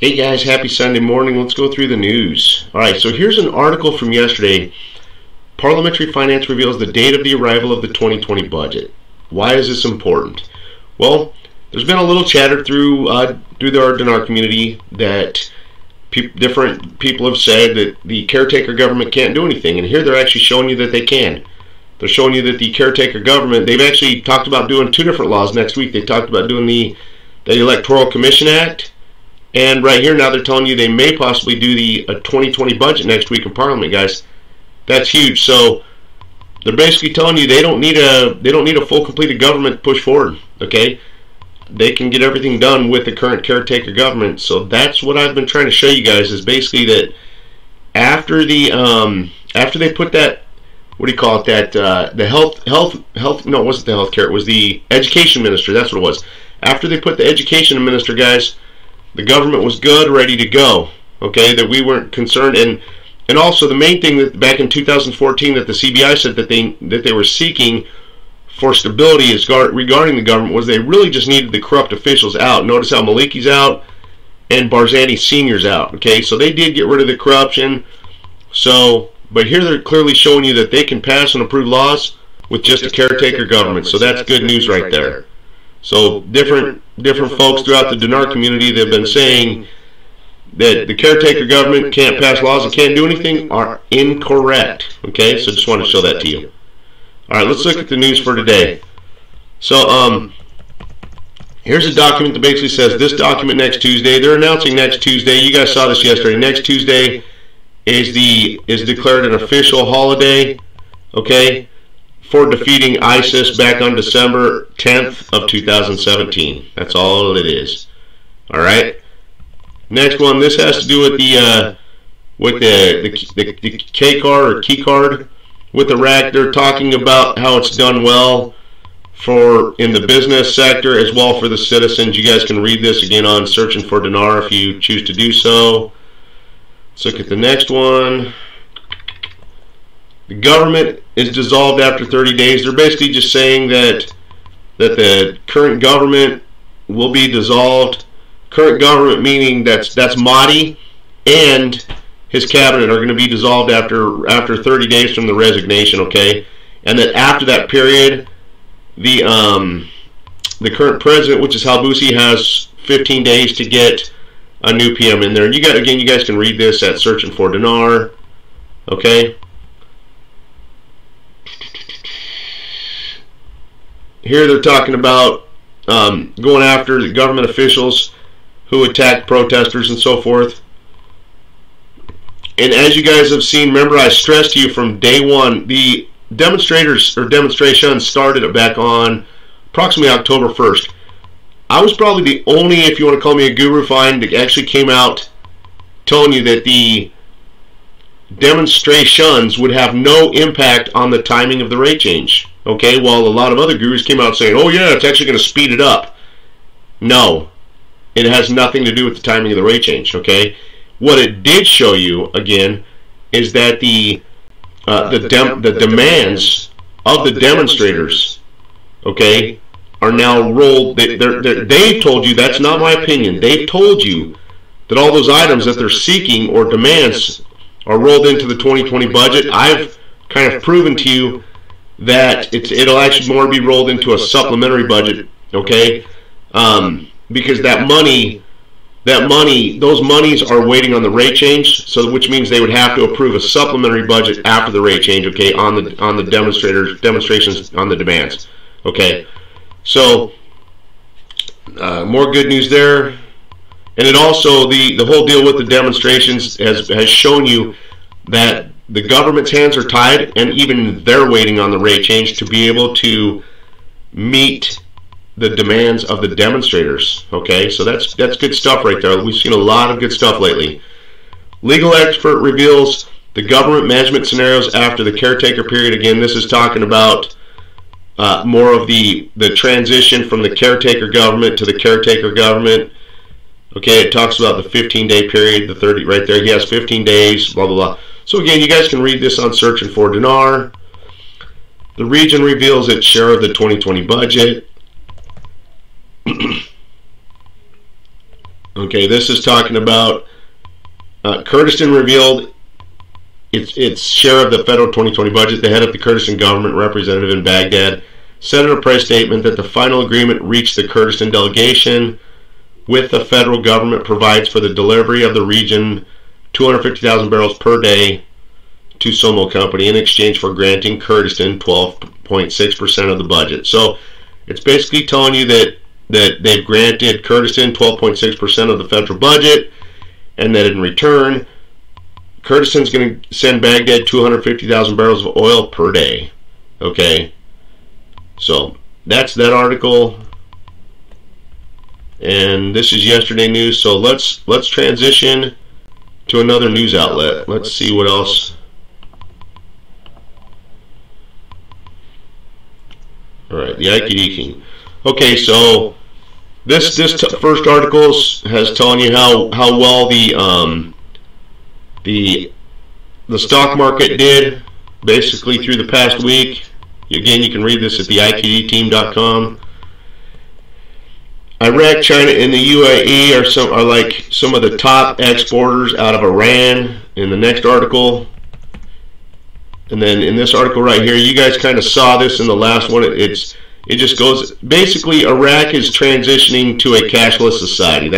Hey guys, happy Sunday morning. Let's go through the news. Alright, so here's an article from yesterday. Parliamentary Finance reveals the date of the arrival of the 2020 budget. Why is this important? Well, there's been a little chatter through our Dinar community that different people have said that the caretaker government can't do anything, and here they're actually showing you that they can. They're showing you that the caretaker government, they've actually talked about doing two different laws next week. They talked about doing the Electoral Commission Act, and right here now they're telling you they may possibly do the 2020 budget next week in Parliament, guys. That's huge. So they're basically telling you they don't need a full completed government to push forward. Okay, they can get everything done with the current caretaker government. So that's what I've been trying to show you guys, is basically that after they put that, what do you call it, that the health no, it wasn't the healthcare, it was the education minister. That's what it was. After they put the education minister, guys, the government was good, ready to go. Okay, that we weren't concerned, and also the main thing that back in 2014 that the CBI said that they were seeking for stability is regarding the government was they really just needed the corrupt officials out. Notice how Maliki's out and Barzani Sr.'s out. Okay, so they did get rid of the corruption. So, but here they're clearly showing you that they can pass and approve laws with just a caretaker government. So that's good news right there. So different folks throughout the Dinar community that have been saying that the caretaker government can't pass laws and can't do anything are incorrect. Okay, so just want to show that to you. All right, let's look at the news for today. So here's a document that basically says this document next Tuesday. They're announcing next Tuesday. You guys saw this yesterday. Next Tuesday is declared an official holiday. Okay, for defeating ISIS back on December 10th of 2017. That's all it is. All right. Next one. This has to do with the K card or key card with Iraq. They're talking about how it's done well in the business sector as well for the citizens. You guys can read this again on Searching for Dinar if you choose to do so. Let's look at the next one. The government is dissolved after 30 days. They're basically just saying that the current government will be dissolved. Current government meaning that's Mahdi and his cabinet are going to be dissolved after 30 days from the resignation. Okay, and that after that period, the current president, which is Halbusi, has 15 days to get a new PM in there. And you guys can read this at Searching for Dinar. Okay. Here they're talking about going after the government officials who attacked protesters and so forth. And as you guys have seen, remember I stressed to you from day one, the demonstrations started back on approximately October 1st. I was probably the only, if you want to call me a guru, that actually came out telling you that the demonstrations would have no impact on the timing of the rate change. Okay, while a lot of other gurus came out saying, oh yeah, it's actually going to speed it up. No, it has nothing to do with the timing of the rate change. Okay, what it did show you again is that the demands of the demonstrators, okay, are now rolled. They've told you, that's not my opinion, they've told you that all those items that they're seeking or demands are rolled into the 2020 budget. I've kind of proven to you that it'll actually more be rolled into a supplementary budget, okay? Because those monies are waiting on the rate change, so which means they would have to approve a supplementary budget after the rate change, okay, on the demonstrations, on the demands, okay? So more good news there. And it also, the whole deal with the demonstrations has shown you that the government's hands are tied, and even they're waiting on the rate change to be able to meet the demands of the demonstrators. Okay, so that's good stuff right there. We've seen a lot of good stuff lately. Legal expert reveals the government management scenarios after the caretaker period. Again, this is talking about more of the transition from the caretaker government to the caretaker government. Okay, it talks about the 15-day period, the 30 right there. He has 15 days, blah, blah, blah. So again, you guys can read this on Searching for Dinar. The region reveals its share of the 2020 budget. Okay, this is talking about Kurdistan revealed its share of the federal 2020 budget. The head of the Kurdistan government representative in Baghdad said in a press statement that the final agreement reached the Kurdistan delegation with the federal government provides for the delivery of the region 250,000 barrels per day to Somo Company in exchange for granting Kurdistan 12.6% of the budget. So it's basically telling you that they've granted Kurdistan 12.6% of the federal budget, and that in return, Kurdistan's going to send Baghdad 250,000 barrels of oil per day. Okay, so that's that article, and this is yesterday news. So let's transition to another news outlet. Let's see what else. All right, the IKD King. Okay, so this first article has telling you how well the stock market did basically through the past week. Again, you can read this at the IKDteam.com. Iraq, China, and the UAE are like some of the top exporters out of Iran in the next article. And then in this article right here, you guys kind of saw this in the last one. It just goes, basically Iraq is transitioning to a cashless society.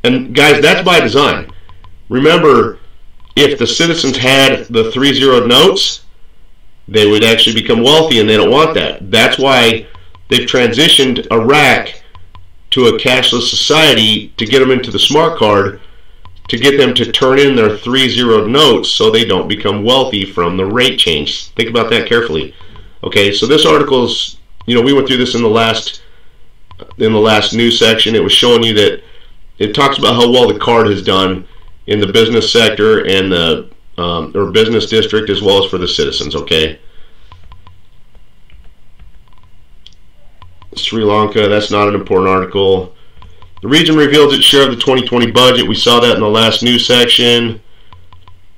And guys, that's by design. Remember, if the citizens had the 3-0 notes, they would actually become wealthy, and they don't want that. That's why they've transitioned Iraq to a cashless society to get them into the smart card, to get them to turn in their 3-0 notes so they don't become wealthy from the rate change. Think about that carefully. Okay, so this article's, we went through this in the last news section. It was showing you that it talks about how well the card has done in the business sector and the or business district, as well as for the citizens. Okay, Sri Lanka, that's not an important article. The region reveals its share of the 2020 budget. We saw that in the last news section.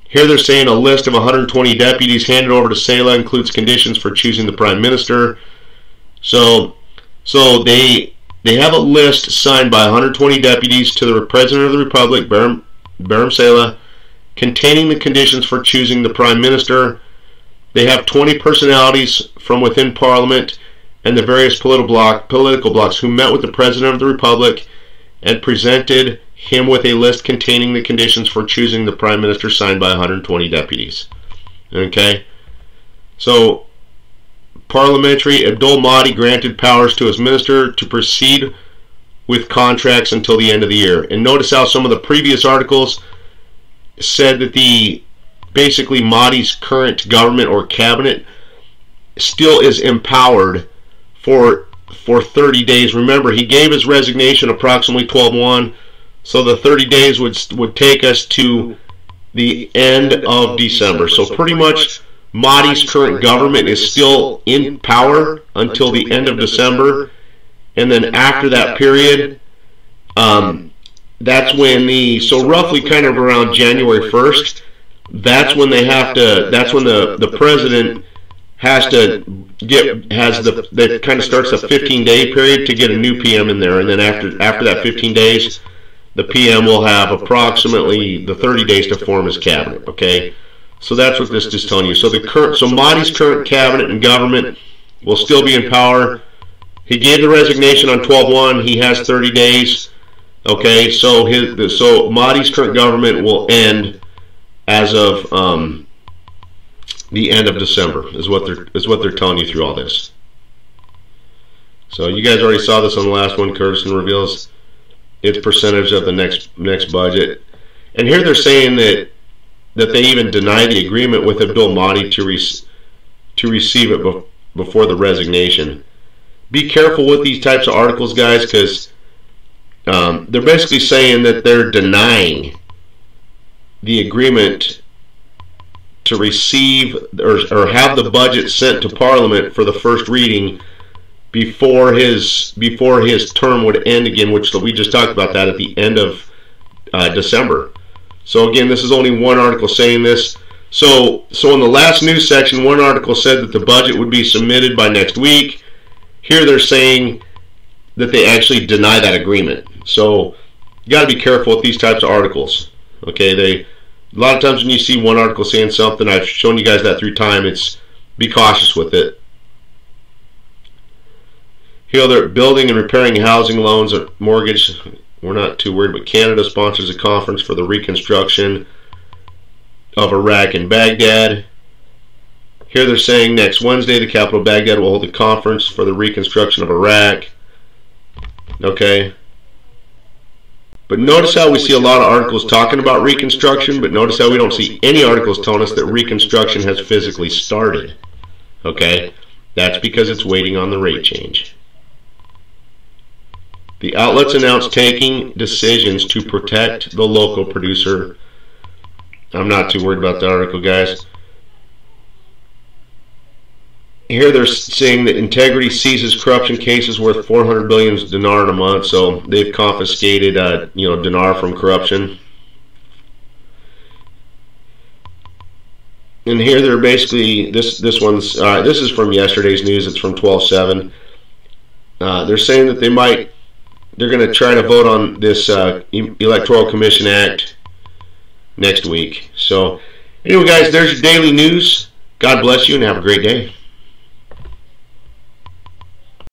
Here they're saying a list of 120 deputies handed over to Saleh includes conditions for choosing the prime minister. So they have a list signed by 120 deputies to the President of the Republic, Barham Saleh, containing the conditions for choosing the prime minister. They have 20 personalities from within Parliament and the various political blocs who met with the President of the Republic and presented him with a list containing the conditions for choosing the prime minister, signed by 120 deputies. Okay, so parliamentary, Abdul Mahdi granted powers to his minister to proceed with contracts until the end of the year. And notice how some of the previous articles said that basically Mahdi's current government or cabinet still is empowered for 30 days. Remember, he gave his resignation approximately 12/1, so the 30 days would take us to the end of December. So pretty much Mahdi's current government is still in power until the end of December, and then after that period, that's when so roughly kind of around January 1st, that's when they have to, that's when the president has to that kind of starts a 15-day period to get a new PM in there, and then after that 15 days, the PM will have approximately the 30 days to form his cabinet. Okay, so that's what this is telling you. So Mahdi's current cabinet and government will still be in power. He gave the resignation on 12/1. He has 30 days. Okay, so Mahdi's current government will end as of the end of December, is what they're telling you through all this. So you guys already saw this on the last one. Kurdistan reveals its percentage of the next budget, and here they're saying that they even deny the agreement with Abdul Mahdi to receive it before the resignation. Be careful with these types of articles, guys, because they're basically saying that they're denying the agreement to receive or have the budget sent to Parliament for the first reading before his term would end again, which we just talked about that at the end of December. So again, this is only one article saying this. So in the last news section, one article said that the budget would be submitted by next week. Here they're saying that they actually deny that agreement. So you got to be careful with these types of articles. Okay, a lot of times when you see one article saying something, I've shown you guys that through time, it's be cautious with it. Here they're building and repairing housing loans or mortgage. We're not too worried, but Canada sponsors a conference for the reconstruction of Iraq and Baghdad. Here they're saying next Wednesday the capital of Baghdad will hold a conference for the reconstruction of Iraq. Okay. But notice how we see a lot of articles talking about reconstruction, but notice how we don't see any articles telling us that reconstruction has physically started. Okay. That's because it's waiting on the rate change. The outlets announced taking decisions to protect the local producer. I'm not too worried about the article, guys. Here they're saying that Integrity seizes corruption cases worth 400 billion dinar in a month, so they've confiscated, dinar from corruption. And here they're basically this is from yesterday's news. It's from 12/7. They're saying that they're going to try to vote on this Electoral Commission Act next week. So, anyway, guys, there's your daily news. God bless you and have a great day.